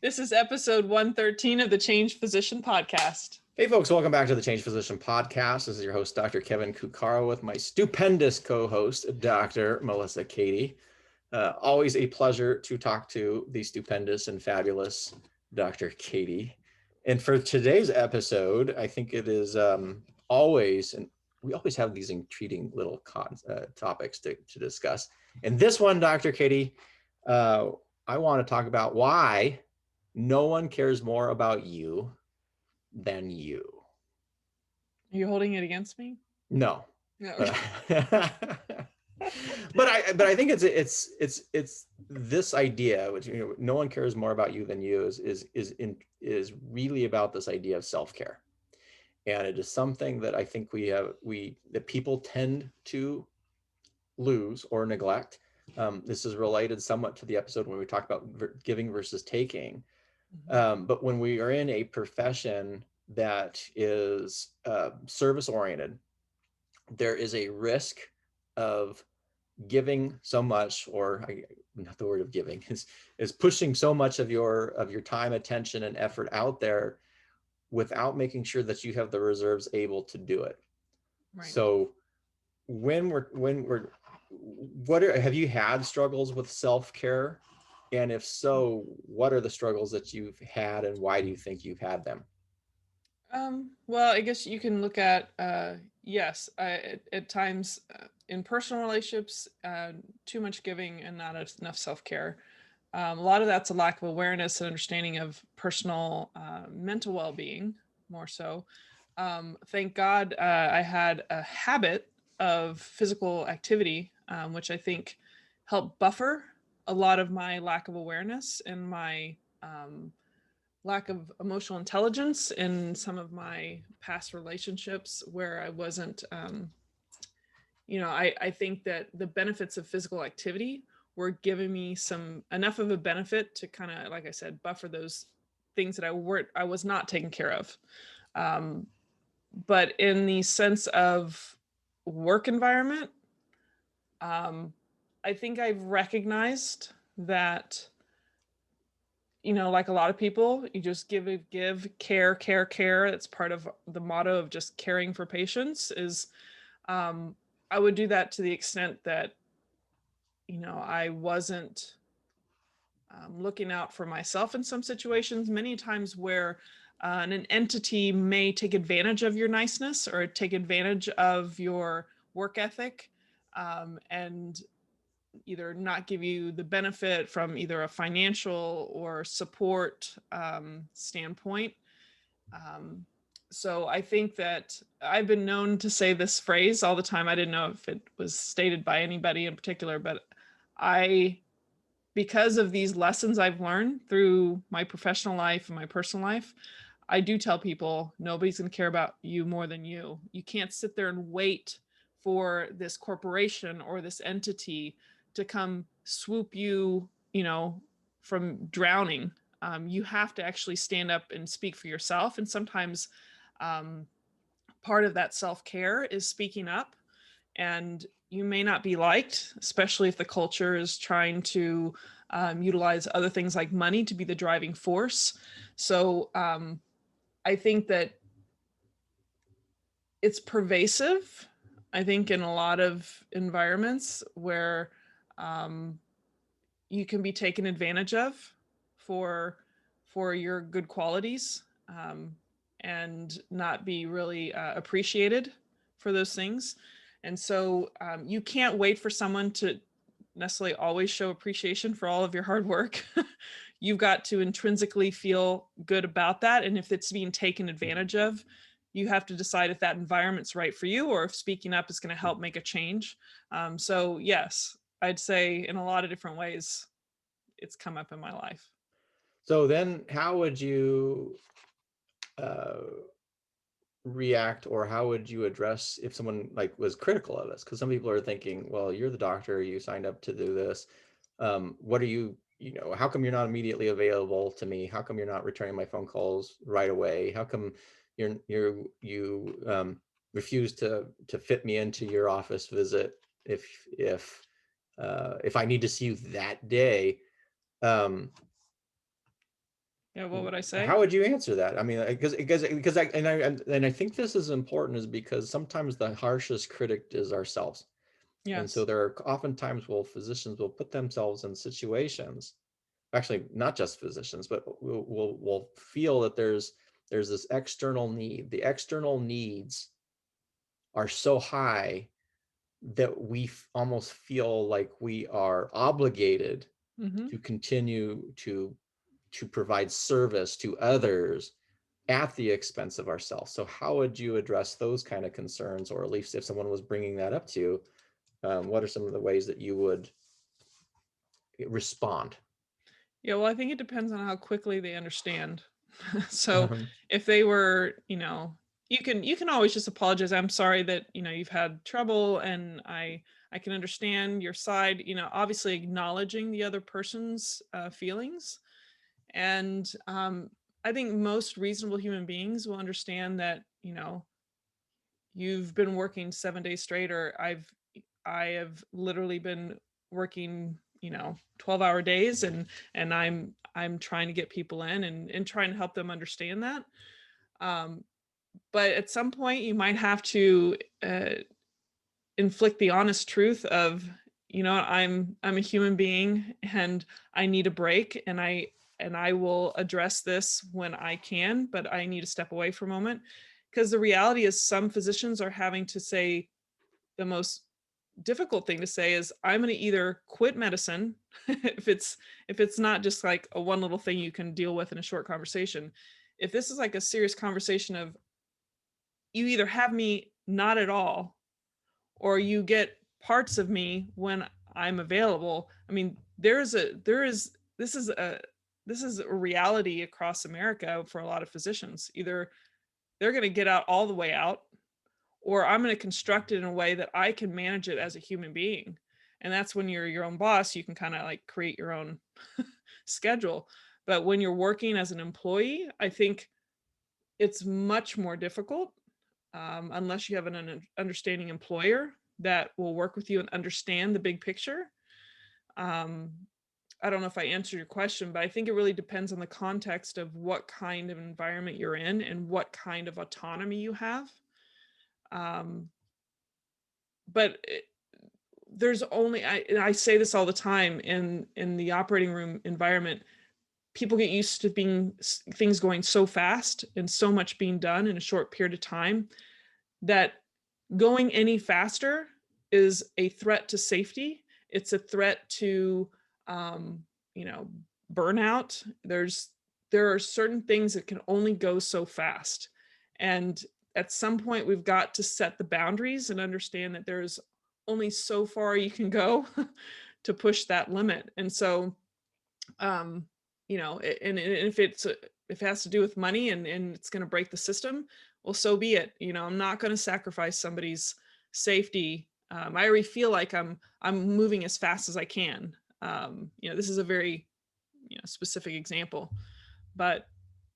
This is episode 113 of the Change Physician podcast. Hey folks, welcome back to the Change Physician podcast. This is your host, Dr. Kevin Cuccaro, with my stupendous co-host, Dr. Melissa Cady. Always a pleasure to talk to the stupendous and fabulous Dr. Cady. And for today's episode, I think it is and we always have these intriguing little topics to discuss. And this one, Dr. Cady, I want to talk about why no one cares more about you than you. Are you holding it against me? No. No. But I think it's this idea, which no one cares more about you than you, is really about this idea of self-care. And it is something that I think that people tend to lose or neglect. This is related somewhat to the episode when we talked about giving versus taking. But when we are in a profession that is service oriented, there is a risk of giving so much, or not the word of giving, is pushing so much of your time, attention, and effort out there without making sure that you have the reserves able to do it. Right. So have you had struggles with self-care? And if so, what are the struggles that you've had, and why do you think you've had them? Well, I guess you can look at, yes, at times in personal relationships, too much giving and not enough self-care. A lot of that's a lack of awareness and understanding of personal mental well-being, more so. Thank God I had a habit of physical activity, which I think helped buffer a lot of my lack of awareness and my lack of emotional intelligence in some of my past relationships where I wasn't, I think that the benefits of physical activity were giving me enough of a benefit to kind of, like I said, buffer those things that I was not taking care of. But in the sense of work environment, I think I've recognized that, like a lot of people, you just give, care. It's part of the motto of just caring for patients is, I would do that to the extent that, I wasn't looking out for myself in some situations, many times where an entity may take advantage of your niceness or take advantage of your work ethic, and either not give you the benefit from either a financial or support standpoint. So I think that I've been known to say this phrase all the time. I didn't know if it was stated by anybody in particular, but because of these lessons I've learned through my professional life and my personal life, I do tell people nobody's going to care about you more than you. You can't sit there and wait for this corporation or this entity to come swoop you, from drowning. You have to actually stand up and speak for yourself. And sometimes part of that self-care is speaking up. And you may not be liked, especially if the culture is trying to utilize other things like money to be the driving force. So I think that it's pervasive, I think, in a lot of environments where you can be taken advantage of for your good qualities, and not be really appreciated for those things. And so you can't wait for someone to necessarily always show appreciation for all of your hard work. You've got to intrinsically feel good about that. And if it's being taken advantage of, you have to decide if that environment's right for you or if speaking up is going to help make a change. So yes, I'd say in a lot of different ways, it's come up in my life. So then how would you react, or how would you address if someone was critical of this? Because some people are thinking, well, you're the doctor, you signed up to do this. What are you, how come you're not immediately available to me? How come you're not returning my phone calls right away? How come you refuse to fit me into your office visit if I need to see you that day? Yeah, what would I say? How would you answer that? I mean, I think this is important is because sometimes the harshest critic is ourselves. And so Yes. there are often times where physicians will put themselves in situations, actually not just physicians, but will feel that there's this external need. The external needs are so high that we almost feel like we are obligated Mm-hmm. to continue to provide service to others at the expense of ourselves. So how would you address those kind of concerns, or at least if someone was bringing that up to you, what are some of the ways that you would respond? Yeah, well, I think it depends on how quickly they understand. So Um, if they were, you can always just apologize. I'm sorry that, you've had trouble, and I can understand your side, obviously acknowledging the other person's feelings. And I think most reasonable human beings will understand that, you've been working 7 days straight, or I have literally been working, 12-hour days, and I'm trying to get people in, and trying to help them understand that. Um, but at some point you might have to inflict the honest truth of, I'm a human being, and I need a break, and I will address this when I can, but I need to step away for a moment. Because the reality is, some physicians are having to say the most difficult thing to say is, I'm going to either quit medicine if it's not just like a one little thing you can deal with in a short conversation. If this is like a serious conversation of, you either have me not at all, or you get parts of me when I'm available. I mean, there is this is a reality across America for a lot of physicians. Either they're going to get out all the way out, or I'm going to construct it in a way that I can manage it as a human being. And that's when you're your own boss, you can kind of like create your own schedule. But when you're working as an employee, I think it's much more difficult, unless you have an understanding employer that will work with you and understand the big picture. Um, I don't know if I answered your question, but I think it really depends on the context of what kind of environment you're in and what kind of autonomy you have. Um, but there's only, I say this all the time, in the operating room environment, people get used to things going so fast and so much being done in a short period of time, that going any faster is a threat to safety. It's a threat to, um, you know, burnout. There are certain things that can only go so fast, and at some point we've got to set the boundaries and understand that there's only so far you can go to push that limit. And so, um, and if it has to do with money, and it's going to break the system, well, so be it. I'm not going to sacrifice somebody's safety. I already feel like I'm moving as fast as I can. This is a very, specific example, but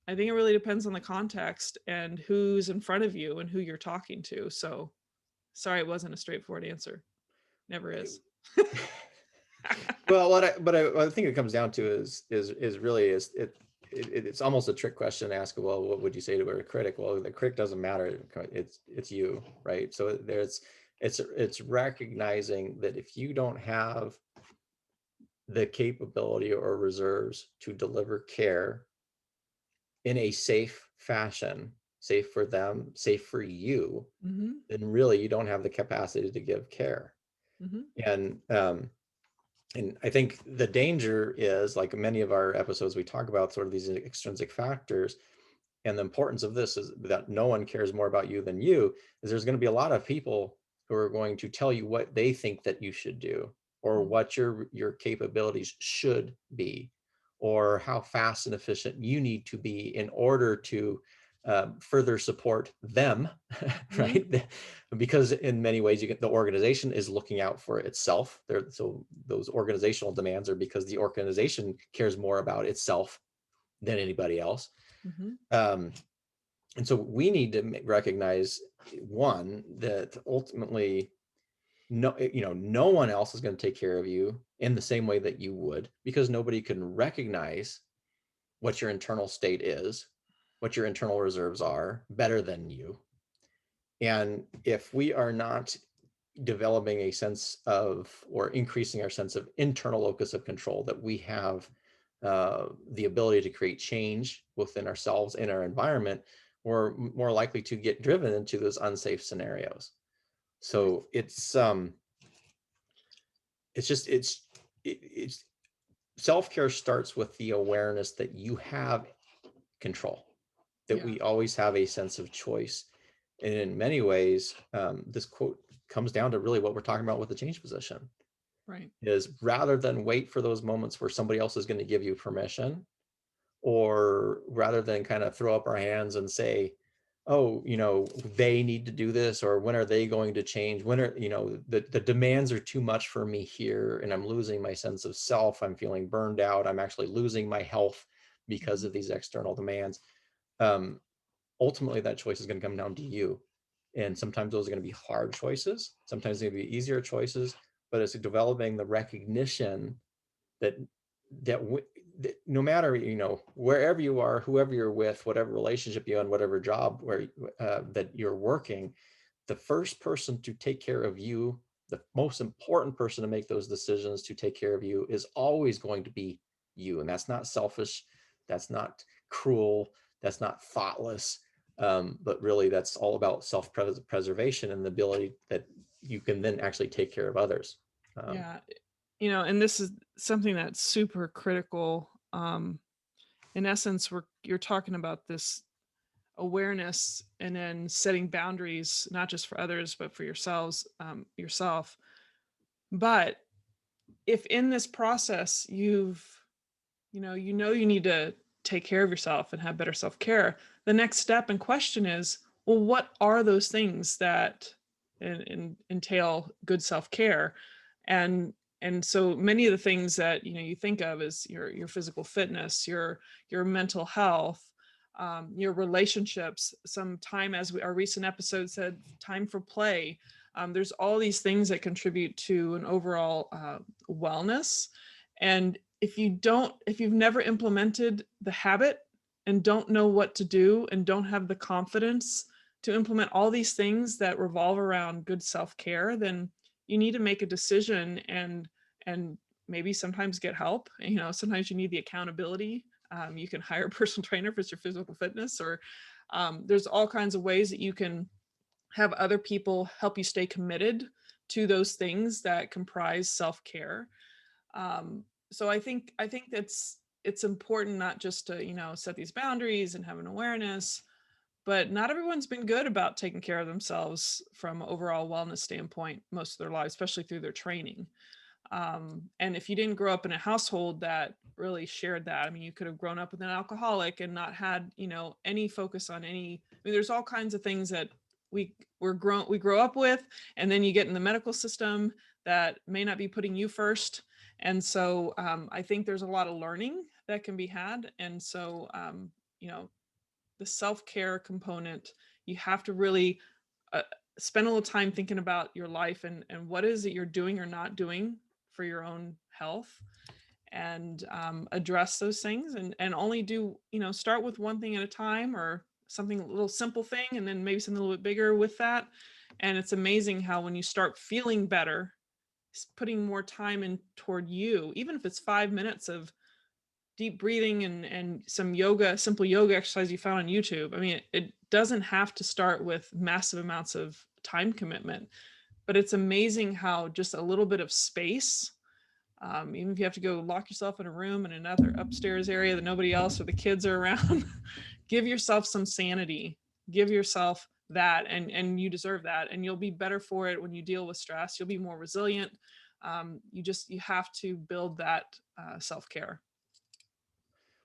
I think it really depends on the context and who's in front of you and who you're talking to. So sorry, it wasn't a straightforward answer. Never is. well, what I think it comes down to is really it's almost a trick question to ask. Well, what would you say to a critic? Well, the critic doesn't matter. It's you, right? So it's recognizing that if you don't have the capability or reserves to deliver care in a safe fashion, safe for them, safe for you, Hmm. then really you don't have the capacity to give care. Hmm. And I think the danger is, like many of our episodes, we talk about sort of these extrinsic factors. And the importance of this is that no one cares more about you than you, is there's going to be a lot of people who are going to tell you what they think that you should do, or what your capabilities should be, or how fast and efficient you need to be in order to further support them, Hmm. right? Because in many ways, the organization is looking out for itself. So those organizational demands are because the organization cares more about itself than anybody else. Hmm. Um, and so we need to recognize, one, that ultimately no one else is going to take care of you in the same way that you would, because nobody can recognize what your internal state is, what your internal reserves are, better than you. And if we are not developing a sense of, or increasing our sense of internal locus of control, that we have the ability to create change within ourselves and our environment, we're more likely to get driven into those unsafe scenarios. Right. So it's just it's self-care starts with the awareness that you have control, that Yeah. we always have a sense of choice. And in many ways, this quote comes down to really what we're talking about with the change position, Right. is rather than wait for those moments where somebody else is going to give you permission, or rather than kind of throw up our hands and say, oh, they need to do this, or when are they going to change, when are, the demands are too much for me here, and I'm losing my sense of self, I'm feeling burned out, I'm actually losing my health because Mhm. of these external demands. um, Ultimately that choice is going to come down to you, and sometimes those are going to be hard choices, sometimes they're going to be easier choices, but it's developing the recognition that that, that no matter, wherever you are, whoever you're with, whatever relationship you're in, whatever job where that you're working, the first person to take care of you, the most important person to make those decisions to take care of you, is always going to be you. And that's not selfish, that's not cruel, that's not thoughtless, but really that's all about self-preservation and the ability that you can then actually take care of others. um, Yeah. And this is something that's super critical. In essence, you're talking about this awareness and then setting boundaries, not just for others, but for yourself. But if in this process you need to take care of yourself and have better self-care, the next step and question is, well, what are those things that entail good self-care? and and so many of the things that you think of is your physical fitness, your mental health, your relationships, some time, as our recent episode said, time for play. There's all these things that contribute to an overall wellness. And if you've never implemented the habit and don't know what to do and don't have the confidence to implement all these things that revolve around good self-care, then you need to make a decision and maybe sometimes get help. Sometimes you need the accountability. You can hire a personal trainer for your physical fitness, or there's all kinds of ways that you can have other people help you stay committed to those things that comprise self-care. So I think it's important not just to set these boundaries and have an awareness, but not everyone's been good about taking care of themselves from overall wellness standpoint most of their lives, especially through their training. And if you didn't grow up in a household that really shared that, I mean, you could have grown up with an alcoholic and not had, any focus on any. I mean, there's all kinds of things that we grow up with, and then you get in the medical system that may not be putting you first. And so I think there's a lot of learning that can be had. And so, you know, the self-care component, you have to really uh, spend a little time thinking about your life and what is it you're doing or not doing for your own health, and address those things, and only do, start with one thing at a time, or something, a little simple thing, and then maybe something a little bit bigger with that. And it's amazing how when you start feeling better, putting more time in toward you, even if it's 5 minutes of deep breathing and some yoga, simple yoga exercise you found on YouTube. I mean, it doesn't have to start with massive amounts of time commitment, but it's amazing how just a little bit of space, even if you have to go lock yourself in a room in another upstairs area that nobody else or the kids are around, give yourself some sanity, give yourself that, and you deserve that, and you'll be better for it when you deal with stress. You'll be more resilient. You have to build that self-care.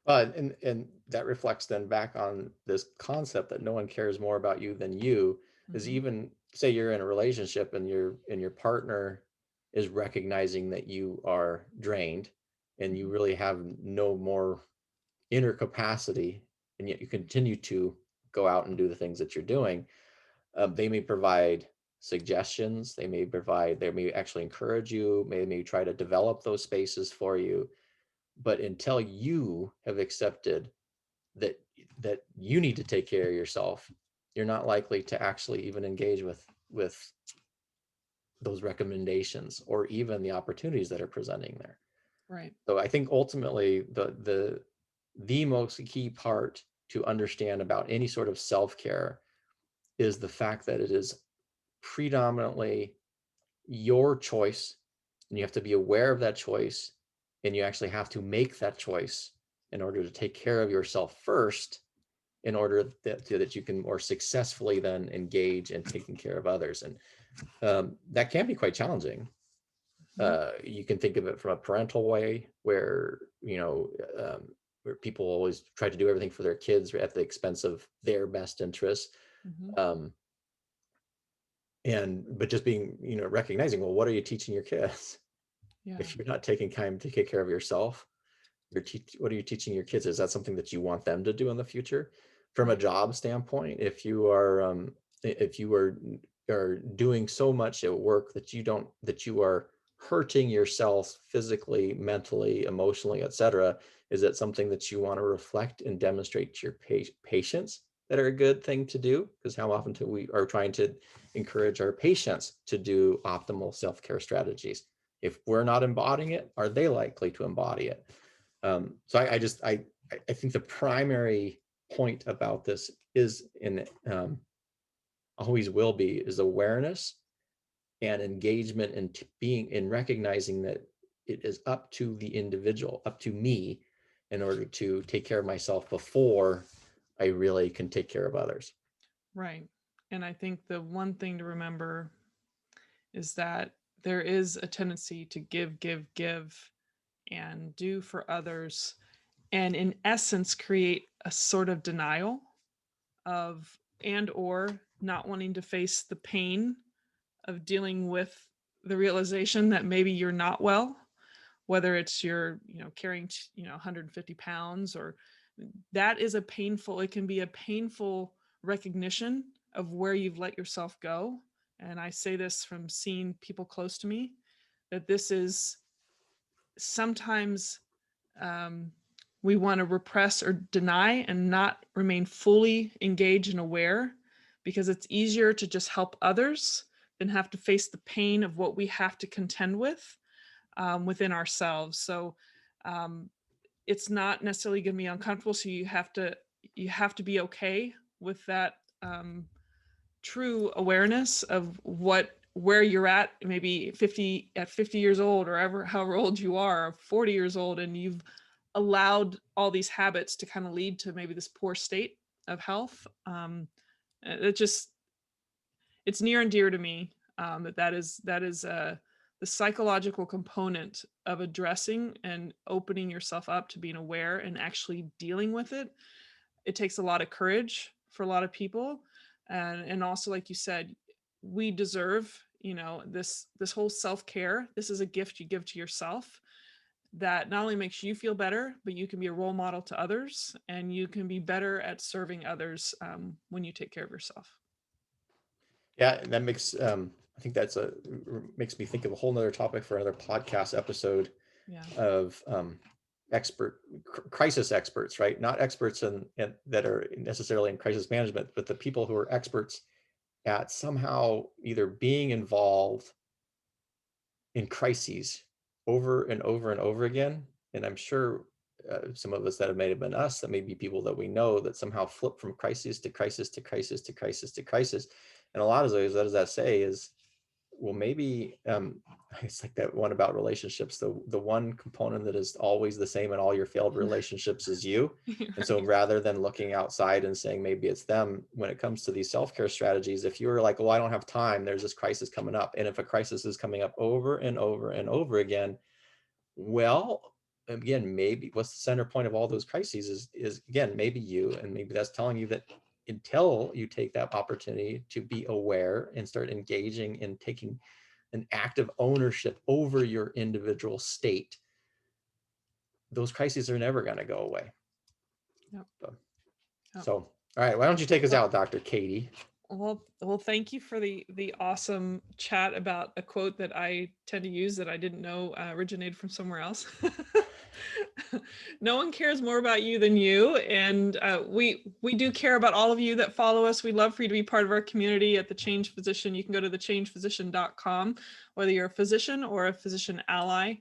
and that reflects then back on this concept that no one cares more about you than you. Is Mhm. even say you're in a relationship and your partner is recognizing that you are drained and you Mhm. really have no more inner capacity, and yet you continue to go out and do the things that you're doing. They may provide suggestions, they may actually encourage you, may try to develop those spaces for you. But until you have accepted that you need to take care of yourself, you're not likely to actually even engage with those recommendations or even the opportunities that are presenting there. Right. So I think ultimately the most key part to understand about any sort of self-care is the fact that it is predominantly your choice, and you have to be aware of that choice, and you actually have to make that choice in order to take care of yourself first, in order that you can more successfully then engage in taking care of others. And that can be quite challenging. Mhm. You can think of it from a parental way where, where people always try to do everything for their kids at the expense of their best interests. Mhm. Um, but just being, recognizing, well, what are you teaching your kids? Yeah. If you're not taking time to take care of yourself, what are you teaching your kids? Is that something that you want them to do in the future? From a Right. job standpoint, if you are doing so much at work that you are hurting yourself physically, mentally, emotionally, etc., is that something that you want to reflect and demonstrate to your patients that are a good thing to do? Because how often do we are trying to encourage our patients to do optimal self-care strategies? If we're not embodying it, are they likely to embody it? So I think the primary point about this is always will be is awareness and engagement and being in recognizing that it is up to the individual, up to me, in order to take care of myself before I really can take care of others. Right. And I think the one thing to remember is that there is a tendency to give, give, give, and do for others, and in essence create a sort of denial of, and or not wanting to face the pain of dealing with the realization that maybe you're not well, whether it's you're, carrying 150 pounds, or that is a painful, it can be a painful recognition of where you've let yourself go. And I say this from seeing people close to me, that this is sometimes, um, we want to repress or deny and not remain fully engaged and aware, because it's easier to just help others than have to face the pain of what we have to contend with, within ourselves. So, um, it's not necessarily going to be uncomfortable. So you have to be okay with that, true awareness of where you're at, maybe 50 years old, or ever however old you are, 40 years old, and you've allowed all these habits to kind of lead to maybe this poor state of health. It just, it's near and dear to me, that is the psychological component of addressing and opening yourself up to being aware and actually dealing with it. It takes a lot of courage for a lot of people, and also, like you said, we deserve, this whole self-care. This is a gift you give to yourself that not only makes you feel better, but you can be a role model to others, and you can be better at serving others, when you take care of yourself. Yeah, and that makes I think that's a makes me think of a whole nother topic for another podcast episode Yeah. of crisis experts, right? Not experts in that are necessarily in crisis management, but the people who are experts at somehow either being involved in crises over and over and over again. And I'm sure some of us that may have been us, that may be people that we know that somehow flip from crisis to crisis to crisis to crisis to crisis. And a lot of those, what does that say is, well, maybe it's like that one about relationships. The one component that is always the same in all your failed relationships is you. And so Right. rather than looking outside and saying maybe it's them, when it comes to these self-care strategies, if you're like, well, I don't have time, there's this crisis coming up. And if a crisis is coming up over and over and over again, well, again, maybe what's the center point of all those crises is again, maybe you, and maybe that's telling you that until you take that opportunity to be aware and start engaging in taking an active ownership over your individual state, those crises are never going to go away. Yep. So, Yep. all right, why don't you take us Well, out, Dr. Katie? Well, thank you for the awesome chat about a quote that I tend to use that I didn't know originated from somewhere else. No one cares more about you than you, and we do care about all of you that follow us. We'd love for you to be part of our community at The Change Physician. You can go to thechangephysician.com, whether you're a physician or a physician ally.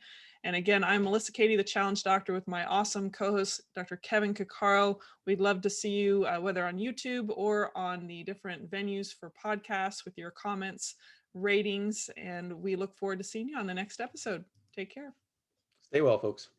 And again, I'm Melissa Cady, the Challenge Doctor, with my awesome co-host, Dr. Kevin Cuccaro. We'd love to see you, whether on YouTube or on the different venues for podcasts, with your comments, ratings, and we look forward to seeing you on the next episode. Take care. Stay well, folks.